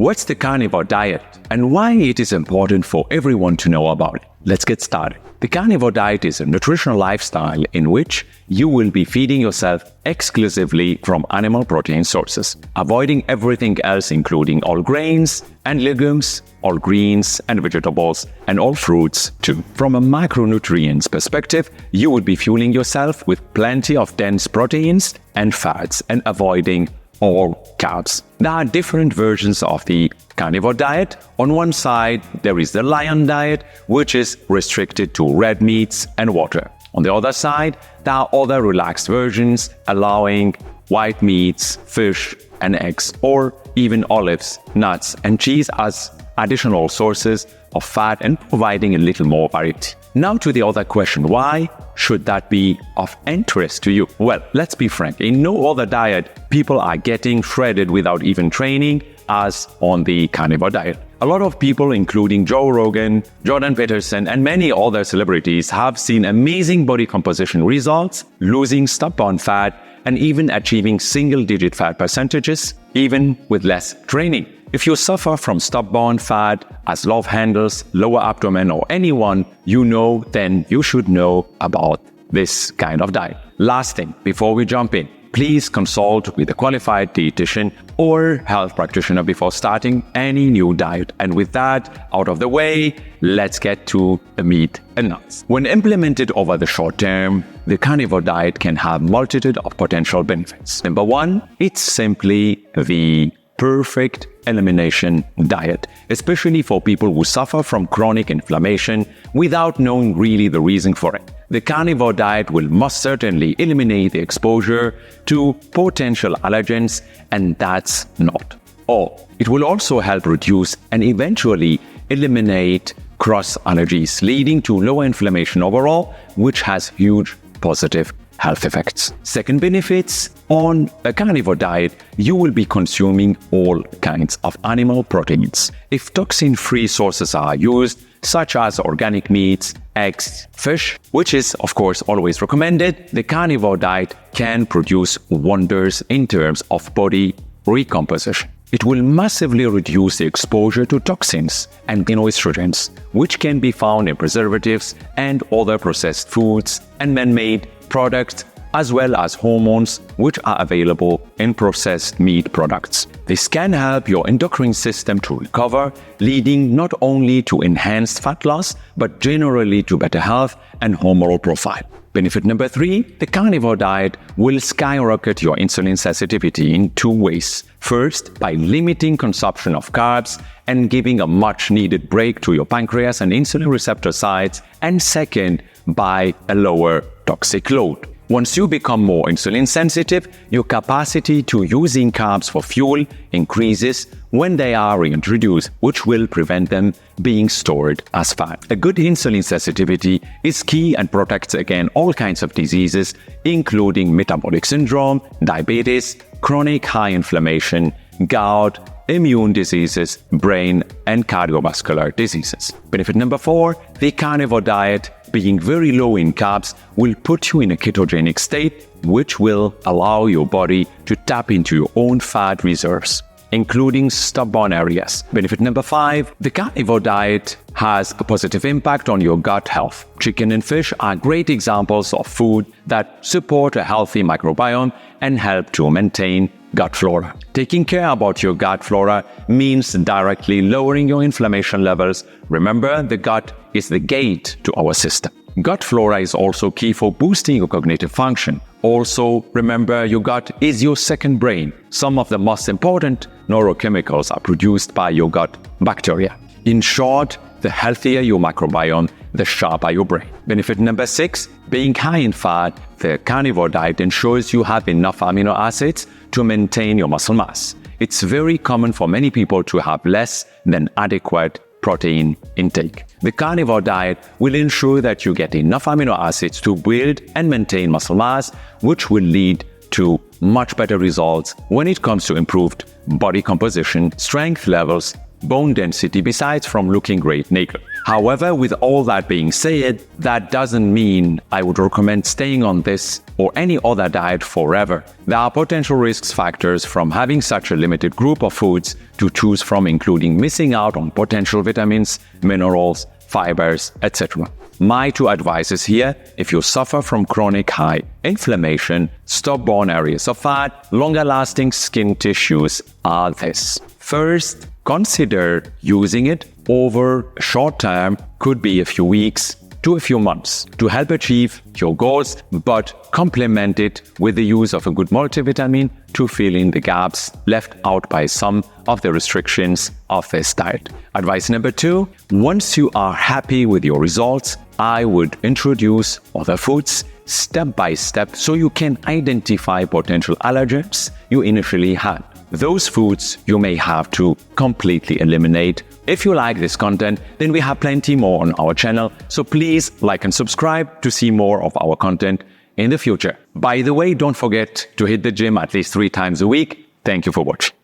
What's the carnivore diet and why it is important for everyone to know about it? Let's get started. The carnivore diet is a nutritional lifestyle in which you will be feeding yourself exclusively from animal protein sources, avoiding everything else including all grains and legumes, all greens and vegetables, and all fruits too. From a macronutrients perspective, you would be fueling yourself with plenty of dense proteins and fats and avoiding all carbs. There are different versions of the carnivore diet. On one side, there is the lion diet, which is restricted to red meats and water. On the other side, there are other relaxed versions allowing white meats, fish and eggs, or even olives, nuts and cheese as additional sources of fat and providing a little more variety. Now to the other question, why should that be of interest to you? Well, let's be frank, in no other diet people are getting shredded without even training as on the carnivore diet. A lot of people, including Joe Rogan, Jordan Peterson, and many other celebrities have seen amazing body composition results, losing stubborn fat, and even achieving single-digit fat percentages, even with less training. If you suffer from stubborn fat, as love handles, lower abdomen, or anyone you know, then you should know about this kind of diet. Last thing, before we jump in, please consult with a qualified dietitian or health practitioner before starting any new diet. And with that out of the way, let's get to the meat and nuts. When implemented over the short term, the carnivore diet can have multitude of potential benefits. Number one, it's simply the perfect elimination diet, especially for people who suffer from chronic inflammation without knowing really the reason for it. The carnivore diet will most certainly eliminate the exposure to potential allergens, and that's not all. It will also help reduce and eventually eliminate cross allergies, leading to lower inflammation overall, which has huge positive health effects. Second benefits, on a carnivore diet, you will be consuming all kinds of animal proteins. If toxin-free sources are used, such as organic meats, eggs, fish, which is of course always recommended, the carnivore diet can produce wonders in terms of body recomposition. It will massively reduce the exposure to toxins and xenoestrogens, which can be found in preservatives and other processed foods and man-made products, as well as hormones which are available in processed meat products. This can help your endocrine system to recover, leading not only to enhanced fat loss, but generally to better health and hormonal profile. Benefit number 3, the carnivore diet will skyrocket your insulin sensitivity in 2 ways. First, by limiting consumption of carbs and giving a much needed break to your pancreas and insulin receptor sites, and second, by a lower toxic load. Once you become more insulin sensitive, your capacity to using carbs for fuel increases when they are reintroduced, which will prevent them being stored as fat. A good insulin sensitivity is key and protects against all kinds of diseases, including metabolic syndrome, diabetes, chronic high inflammation, gout, immune diseases, brain and cardiovascular diseases. Benefit number 4, the carnivore diet, being very low in carbs, will put you in a ketogenic state, which will allow your body to tap into your own fat reserves, including stubborn areas. Benefit number 5, the carnivore diet has a positive impact on your gut health. Chicken and fish are great examples of food that support a healthy microbiome and help to maintain gut flora. Taking care about your gut flora means directly lowering your inflammation levels. Remember, the gut is the gate to our system. Gut flora is also key for boosting your cognitive function. Also, remember, your gut is your second brain. Some of the most important neurochemicals are produced by your gut bacteria. In short, the healthier your microbiome, the sharper your brain. Benefit number 6, being high in fat, the carnivore diet ensures you have enough amino acids to maintain your muscle mass. It's very common for many people to have less than adequate protein intake. The carnivore diet will ensure that you get enough amino acids to build and maintain muscle mass, which will lead to much better results when it comes to improved body composition, strength levels, bone density besides from looking great naked. However, with all that being said, that doesn't mean I would recommend staying on this or any other diet forever. There are potential risk factors from having such a limited group of foods to choose from, including missing out on potential vitamins, minerals, fibers, etc. My two advices here: if you suffer from chronic high inflammation, stubborn areas of fat, longer lasting skin tissues, are this. First, consider using it over a short term, could be a few weeks to a few months, to help achieve your goals, but complement it with the use of a good multivitamin to fill in the gaps left out by some of the restrictions of this diet. Advice number 2, once you are happy with your results, I would introduce other foods step by step so you can identify potential allergens you initially had. Those foods you may have to completely eliminate. If you like this content, then we have plenty more on our channel, so please like and subscribe to see more of our content in the future. By the way, don't forget to hit the gym at least 3 times a week. Thank you for watching.